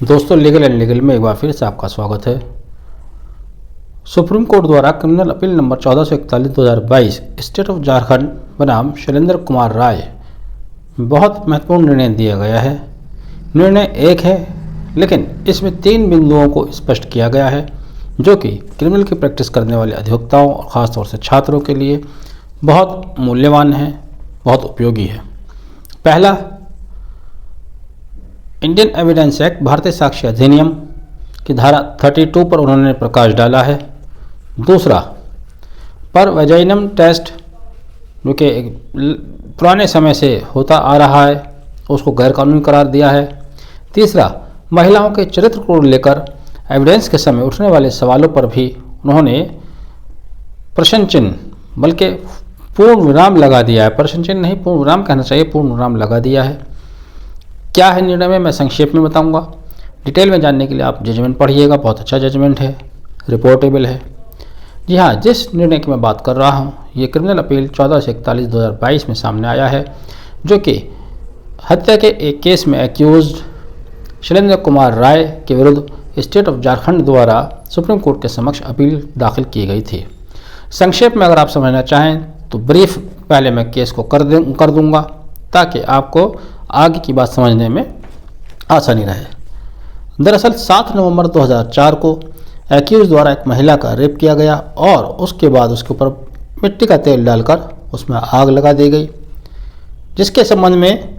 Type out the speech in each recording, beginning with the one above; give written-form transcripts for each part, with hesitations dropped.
दोस्तों, legal and legal में एक बार फिर से आपका स्वागत है। सुप्रीम कोर्ट द्वारा criminal appeal number 1441/2022 state of Jharkhand बनाम शैलेंद्र कुमार राय बहुत महत्वपूर्ण निर्णय दिया गया है। निर्णय एक है, लेकिन इसमें 3 बिंदुओं को स्पष्ट किया गया है जो कि क्रिमिनल की प्रैक्टिस करने वाले अधिवक्ताओं और ख़ासतौर से छात्रों के लिए बहुत मूल्यवान है, बहुत उपयोगी है। पहला, इंडियन एविडेंस एक्ट भारतीय साक्ष्य अधिनियम की धारा 32 पर उन्होंने प्रकाश डाला है। दूसरा, पर वैजाइनम टेस्ट जो कि पुराने समय से होता आ रहा है उसको गैरकानूनी करार दिया है। तीसरा, महिलाओं के चरित्र को लेकर एविडेंस के समय उठने वाले सवालों पर भी उन्होंने प्रश्न चिन्ह बल्कि पूर्ण विराम लगा दिया है। प्रश्न चिन्ह नहीं, पूर्ण विराम कहना चाहिए, पूर्ण विराम लगा दिया है। क्या है निर्णय में मैं संक्षेप में बताऊंगा। डिटेल में जानने के लिए आप जजमेंट पढ़िएगा, बहुत अच्छा जजमेंट है, रिपोर्टेबल है। जी हाँ, जिस निर्णय की मैं बात कर रहा हूँ ये क्रिमिनल अपील 1441/2022 में सामने आया है, जो कि हत्या के एक केस में एक्यूज्ड शैलेंद्र कुमार राय के विरुद्ध स्टेट ऑफ झारखंड द्वारा सुप्रीम कोर्ट के समक्ष अपील दाखिल की गई थी। संक्षेप में अगर आप समझना चाहें तो ब्रीफ पहले मैं केस को कर दूंगा ताकि आपको आगे की बात समझने में आसानी रहे। दरअसल 7 नवंबर 2004 को एक्यूज द्वारा एक महिला का रेप किया गया और उसके बाद उसके ऊपर मिट्टी का तेल डालकर उसमें आग लगा दी गई, जिसके संबंध में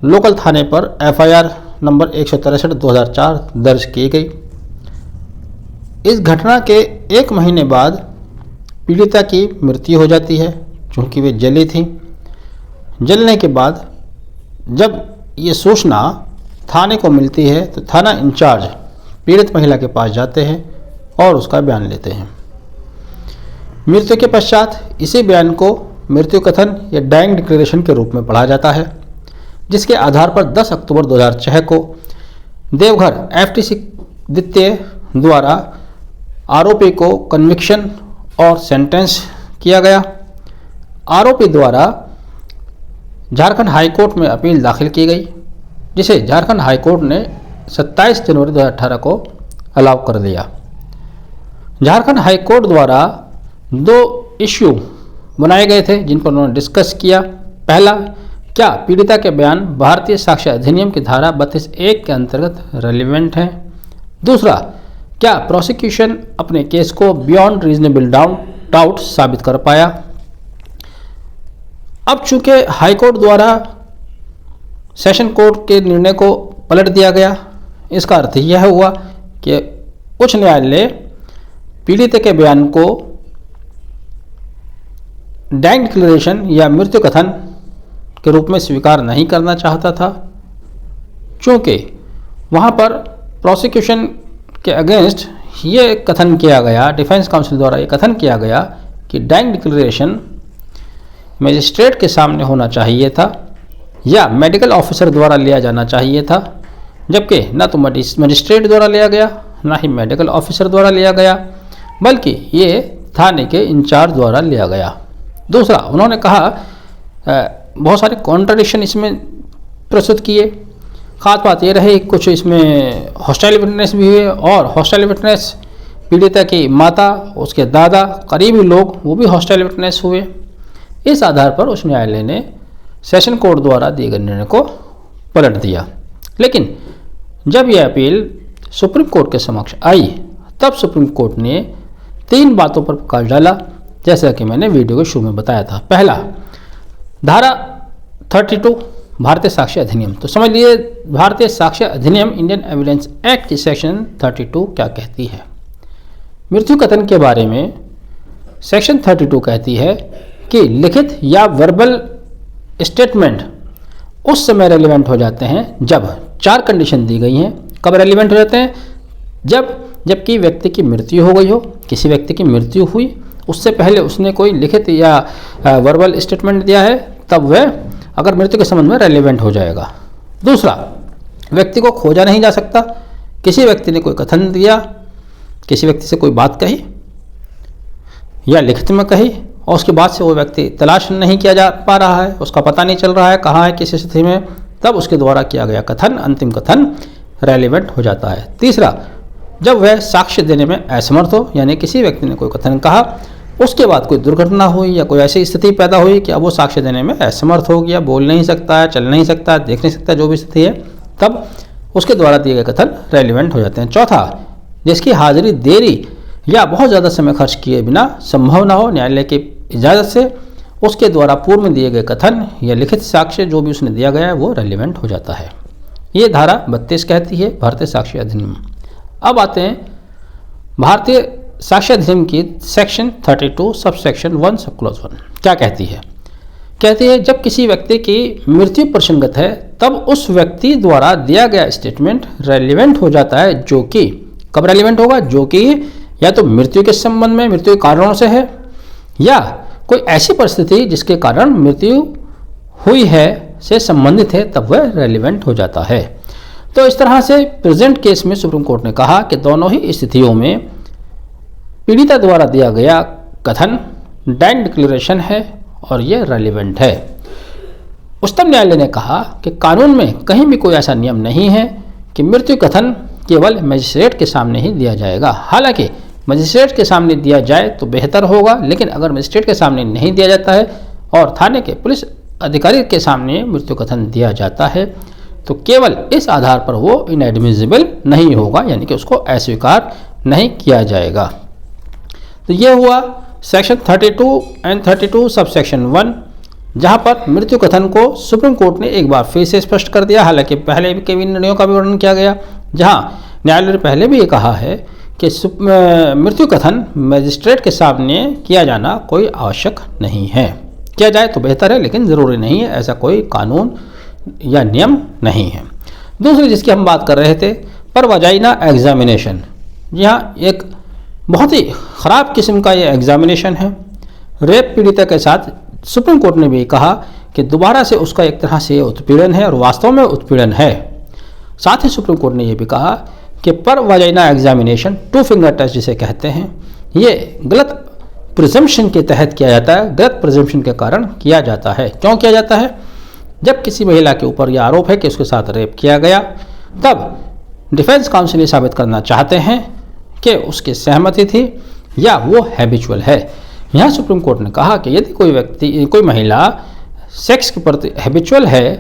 लोकल थाने पर FIR नंबर 163/2004 दर्ज की गई। इस घटना के 1 महीने बाद पीड़िता की मृत्यु हो जाती है, चूँकि वे जली थी। जलने के बाद जब ये सूचना थाने को मिलती है तो थाना इंचार्ज पीड़ित महिला के पास जाते हैं और उसका बयान लेते हैं। मृत्यु के पश्चात इसी बयान को मृत्यु कथन या डाइंग डिक्लेरेशन के रूप में पढ़ा जाता है, जिसके आधार पर 10 अक्टूबर 2006 को देवघर FTC द्वितीय द्वारा आरोपी को कन्विक्शन और सेंटेंस किया गया। आरोपी द्वारा झारखंड हाई कोर्ट में अपील दाखिल की गई, जिसे झारखंड हाई कोर्ट ने 27 जनवरी 2018 को अलाउ कर दिया। झारखंड हाई कोर्ट द्वारा 2 इश्यू बनाए गए थे जिन पर उन्होंने डिस्कस किया। पहला, क्या पीड़िता के बयान भारतीय साक्ष्य अधिनियम की धारा 32(1) के अंतर्गत रेलिवेंट हैं। दूसरा, क्या प्रोसिक्यूशन अपने केस को बियॉन्ड रीजनेबल डाउट साबित कर पाया। अब चूंकि हाई कोर्ट द्वारा सेशन कोर्ट के निर्णय को पलट दिया गया, इसका अर्थ यह हुआ कि उच्च न्यायालय पीड़ित के बयान को डाइंग डिक्लेरेशन या मृत्यु कथन के रूप में स्वीकार नहीं करना चाहता था, चूँकि वहाँ पर प्रोसिक्यूशन के अगेंस्ट ये कथन किया गया, डिफेंस काउंसिल द्वारा ये कथन किया गया कि डाइंग डिक्लेरेशन मजिस्ट्रेट के सामने होना चाहिए था या मेडिकल ऑफिसर द्वारा लिया जाना चाहिए था, जबकि न तो मजिस्ट्रेट द्वारा लिया गया ना ही मेडिकल ऑफिसर द्वारा लिया गया, बल्कि ये थाने के इंचार्ज द्वारा लिया गया। दूसरा, उन्होंने कहा बहुत सारे कॉन्ट्रडिक्शन इसमें प्रस्तुत किए। खास बात ये रही, कुछ इसमें हॉस्टाइल विटनेस भी हुए और हॉस्टाइल विटनेस पीड़िता की माता, उसके दादा, करीबी लोग, वो भी हॉस्टाइल विटनेस हुए। इस आधार पर उच्च न्यायालय ने सेशन कोर्ट द्वारा दिए गए निर्णय को पलट दिया। लेकिन जब यह अपील सुप्रीम कोर्ट के समक्ष आई तब सुप्रीम कोर्ट ने 3 बातों पर प्रकाश डाला, जैसा कि मैंने वीडियो के शुरू में बताया था। पहला, धारा 32 भारतीय साक्ष्य अधिनियम। तो समझ लीजिए भारतीय साक्ष्य अधिनियम इंडियन एविडेंस एक्ट की सेक्शन 32 क्या कहती है। मृत्यु कथन के बारे में सेक्शन 32 कहती है कि लिखित या वर्बल स्टेटमेंट उस समय रेलिवेंट हो जाते हैं जब 4 कंडीशन दी गई हैं। कब रेलिवेंट हो जाते हैं? जबकि व्यक्ति की मृत्यु हो गई हो। किसी व्यक्ति की मृत्यु हुई, उससे पहले उसने कोई लिखित या वर्बल स्टेटमेंट दिया है, तब वह अगर मृत्यु के संबंध में रेलिवेंट हो जाएगा। दूसरा, व्यक्ति को खोजा नहीं जा सकता। किसी व्यक्ति ने कोई कथन दिया, किसी व्यक्ति से कोई बात कही या लिखित में कही और उसके बाद से वो व्यक्ति तलाश नहीं किया जा पा रहा है, उसका पता नहीं चल रहा है कहाँ है, किस स्थिति में, तब उसके द्वारा किया गया कथन, अंतिम कथन रेलिवेंट हो जाता है। तीसरा, जब वह साक्ष्य देने में असमर्थ हो, यानी किसी व्यक्ति ने कोई कथन कहा, उसके बाद कोई दुर्घटना हुई या कोई ऐसी स्थिति पैदा हुई कि अब वो साक्ष्य देने में असमर्थ हो गया, बोल नहीं सकता है, चल नहीं सकता, देख नहीं सकता, जो भी स्थिति है, तब उसके द्वारा दिए गए कथन रेलिवेंट हो जाते हैं। चौथा, जिसकी हाजिरी देरी या बहुत ज़्यादा समय खर्च किए बिना संभव ना हो, न्यायालय की इजाज़त से उसके द्वारा पूर्व में दिए गए कथन या लिखित साक्ष्य जो भी उसने दिया गया है वो रेलिवेंट हो जाता है। ये धारा 32 कहती है भारतीय साक्ष्य अधिनियम। अब आते हैं भारतीय साक्ष्य अधिनियम की section 32 sub section 1 sub clause 1 क्या कहती है। कहती है, जब किसी व्यक्ति की मृत्यु प्रसंगत है तब उस व्यक्ति द्वारा दिया गया स्टेटमेंट रेलिवेंट हो जाता है, जो कि कब रेलिवेंट होगा, जो कि या तो मृत्यु के संबंध में, मृत्यु के कारणों से है, या कोई ऐसी परिस्थिति जिसके कारण मृत्यु हुई है से संबंधित है, तब वह रेलिवेंट हो जाता है। तो इस तरह से प्रेजेंट केस में सुप्रीम कोर्ट ने कहा कि दोनों ही स्थितियों में पीड़िता द्वारा दिया गया कथन डाइंग डिक्लेरेशन है और यह रेलिवेंट है। उच्चतम न्यायालय ने कहा कि कानून में कहीं भी कोई ऐसा नियम नहीं है कि मृत्यु कथन केवल मजिस्ट्रेट के सामने ही दिया जाएगा। हालांकि मजिस्ट्रेट के सामने दिया जाए तो बेहतर होगा, लेकिन अगर मजिस्ट्रेट के सामने नहीं दिया जाता है और थाने के पुलिस अधिकारी के सामने मृत्यु कथन दिया जाता है तो केवल इस आधार पर वो इनएडमिसिबल नहीं होगा, यानी कि उसको अस्वीकार नहीं किया जाएगा। तो ये हुआ सेक्शन 32 एंड 32 सब सेक्शन 1, जहाँ पर मृत्यु कथन को सुप्रीम कोर्ट ने एक बार फिर से स्पष्ट कर दिया। हालांकि पहले के भी निर्णयों का भी वर्णन किया गया, जहाँ न्यायालय ने पहले भी ये कहा है कि मृत्यु कथन मजिस्ट्रेट के सामने किया जाना कोई आवश्यक नहीं है। किया जाए तो बेहतर है, लेकिन ज़रूरी नहीं है, ऐसा कोई कानून या नियम नहीं है। दूसरी जिसकी हम बात कर रहे थे, पर वजाइना एग्जामिनेशन। जी हाँ, एक बहुत ही ख़राब किस्म का ये एग्जामिनेशन है। रेप पीड़िता के साथ सुप्रीम कोर्ट ने भी कहा कि दोबारा से उसका एक तरह से उत्पीड़न है और वास्तव में उत्पीड़न है। साथ ही सुप्रीम कोर्ट ने यह भी कहा कि पर वजाइना एग्जामिनेशन, 2 फिंगर टेस्ट जिसे कहते हैं, ये गलत प्रिजम्पशन के तहत किया जाता है, गलत प्रिजम्पशन के कारण किया जाता है। क्यों किया जाता है? जब किसी महिला के ऊपर यह आरोप है कि उसके साथ रेप किया गया, तब डिफेंस काउंसिल ये साबित करना चाहते हैं कि उसकी सहमति थी या वो हैबिचुअल है। यहाँ सुप्रीम कोर्ट ने कहा कि यदि कोई महिला सेक्स के प्रति हैबिचुअल है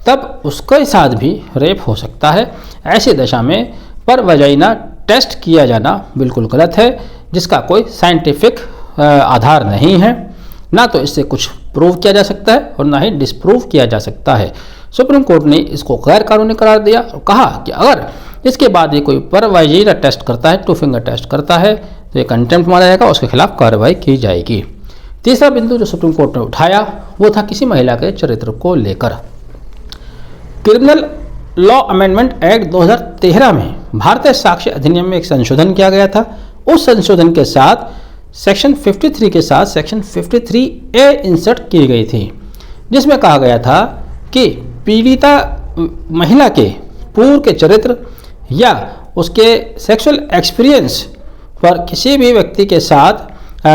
तब उसके साथ भी रेप हो सकता है। ऐसी दशा में पर वजाइना टेस्ट किया जाना बिल्कुल गलत है, जिसका कोई साइंटिफिक आधार नहीं है। ना तो इससे कुछ प्रूव किया जा सकता है और ना ही डिसप्रूव किया जा सकता है। सुप्रीम कोर्ट ने इसको गैर कानूनी करार दिया और कहा कि अगर इसके बाद ये कोई पर वजाइना टेस्ट करता है, 2 फिंगर टेस्ट करता है, तो ये कंटेम्प्ट माना जाएगा, उसके खिलाफ कार्रवाई की जाएगी। तीसरा बिंदु जो सुप्रीम कोर्ट ने उठाया वो था किसी महिला के चरित्र को लेकर। क्रिमिनल लॉ अमेंडमेंट एक्ट 2013 में भारतीय साक्ष्य अधिनियम में एक संशोधन किया गया था। उस संशोधन के साथ सेक्शन 53 के साथ सेक्शन 53A इंसर्ट की गई थी, जिसमें कहा गया था कि पीड़िता महिला के पूर्व के चरित्र या उसके सेक्सुअल एक्सपीरियंस पर किसी भी व्यक्ति के साथ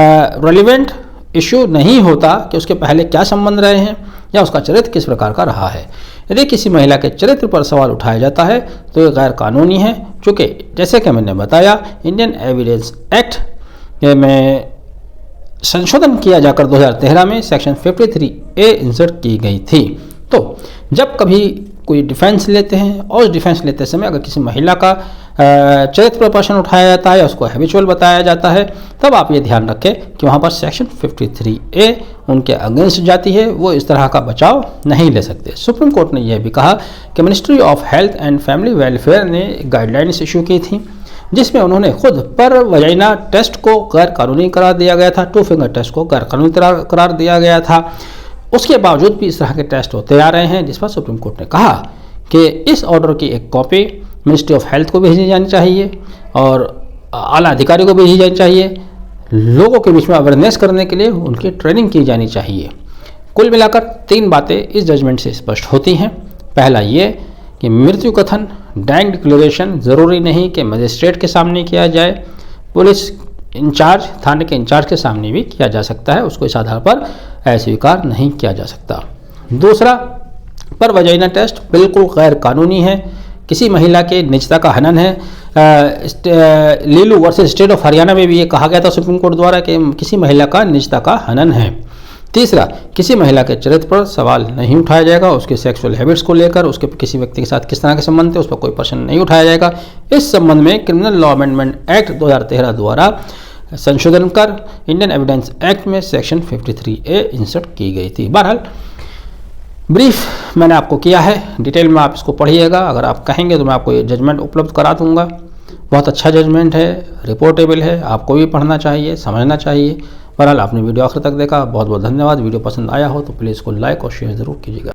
रेलिवेंट इश्यू नहीं होता कि उसके पहले क्या संबंध रहे हैं या उसका चरित्र किस प्रकार का रहा है। यदि किसी महिला के चरित्र पर सवाल उठाया जाता है तो ये गैर कानूनी है, चूँकि जैसे कि मैंने बताया इंडियन एविडेंस एक्ट में संशोधन किया जाकर 2013 में सेक्शन 53A इंसर्ट की गई थी। तो जब कभी कोई डिफेंस लेते हैं और उस डिफेंस लेते समय अगर किसी महिला का चरित्र पर प्रश्न उठाया जाता है या उसको हैबिचुअल बताया जाता है, तब आप ये ध्यान रखें कि वहाँ पर सेक्शन 53A उनके अगेंस्ट जाती है, वो इस तरह का बचाव नहीं ले सकते। सुप्रीम कोर्ट ने यह भी कहा कि ministry of health and family welfare ने गाइडलाइंस इशू की थी, जिसमें उन्होंने खुद पर वजाइना टेस्ट को गैर कानूनी करार दिया गया था, 2 फिंगर टेस्ट को गैर कानूनी करार दिया गया था। उसके बावजूद भी इस तरह के टेस्ट होते आ रहे हैं, जिस पर सुप्रीम कोर्ट ने कहा कि इस ऑर्डर की एक कॉपी मिनिस्ट्री ऑफ हेल्थ को भेजी जानी चाहिए और आला अधिकारी को भेजी जानी चाहिए। लोगों के बीच में अवेयरनेस करने के लिए उनकी ट्रेनिंग की जानी चाहिए। कुल मिलाकर 3 बातें इस जजमेंट से स्पष्ट होती हैं। पहला ये कि मृत्यु कथन डाइंग डिक्लेरेशन ज़रूरी नहीं कि मजिस्ट्रेट के सामने किया जाए, पुलिस इंचार्ज, थाने के इंचार्ज के सामने भी किया जा सकता है, उसको इस आधार पर अस्वीकार नहीं किया जा सकता। दूसरा, पर वजाइना टेस्ट बिल्कुल गैर कानूनी है, किसी महिला के निजता का हनन है। लीलू वर्सेस स्टेट ऑफ हरियाणा में भी ये कहा गया था सुप्रीम कोर्ट द्वारा कि किसी महिला का निजता का हनन है। तीसरा, किसी महिला के चरित्र पर सवाल नहीं उठाया जाएगा, उसके सेक्सुअल हैबिट्स को लेकर, उसके किसी व्यक्ति के साथ किस तरह के संबंध थे उस पर कोई प्रश्न नहीं उठाया जाएगा। इस संबंध में क्रिमिनल लॉ अमेंडमेंट एक्ट 2013 द्वारा संशोधन कर इंडियन एविडेंस एक्ट में सेक्शन 53A इंसर्ट की गई थी। बहरहाल ब्रीफ मैंने आपको किया है, डिटेल में आप इसको पढ़िएगा। अगर आप कहेंगे तो मैं आपको ये जजमेंट उपलब्ध करा दूंगा। बहुत अच्छा जजमेंट है, रिपोर्टेबल है, आपको भी पढ़ना चाहिए, समझना चाहिए। बहरहाल आपने वीडियो आखिर तक देखा, बहुत बहुत धन्यवाद। वीडियो पसंद आया हो तो प्लीज़ इसको लाइक और शेयर ज़रूर कीजिएगा।